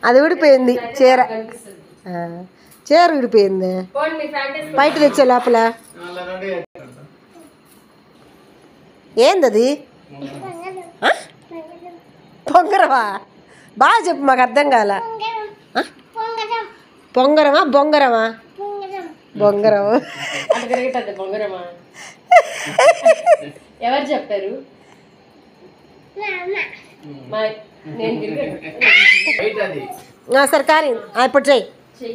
అది ఊడిపోయింది చీర చీర ఊడిపోయింది బయట తెచ్చే లోపల ఏంది అది పొంగరమా బాగా చెప్పు మాకు అర్థం కాల పొంగరమా బొంగరమా బొంగరమా ఎవరు చెప్పారు సరే కానీ ఇప్పుడు చెయ్యి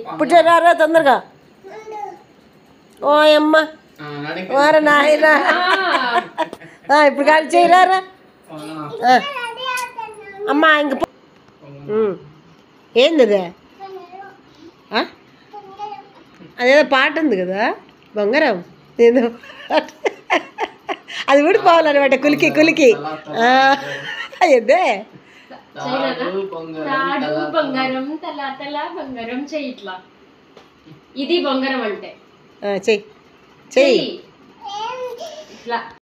ఇప్పుడు చెయ్యి రా తొందరగా ఓ అమ్మ ఓర నాయనా ఇప్పుడు కానీ చెయ్యి రా అమ్మా ఇంక ఏంది అదే అదేదో పాట ఉంది కదా బొంగరం నేను అది ఊడిపోవాలన్నమాట కులికి కులికి అదే బంగారం తల తల బంగారం చెయ్యి ఇట్లా ఇది బొంగరం అంటే చెయ్యి చెయ్యి ఇట్లా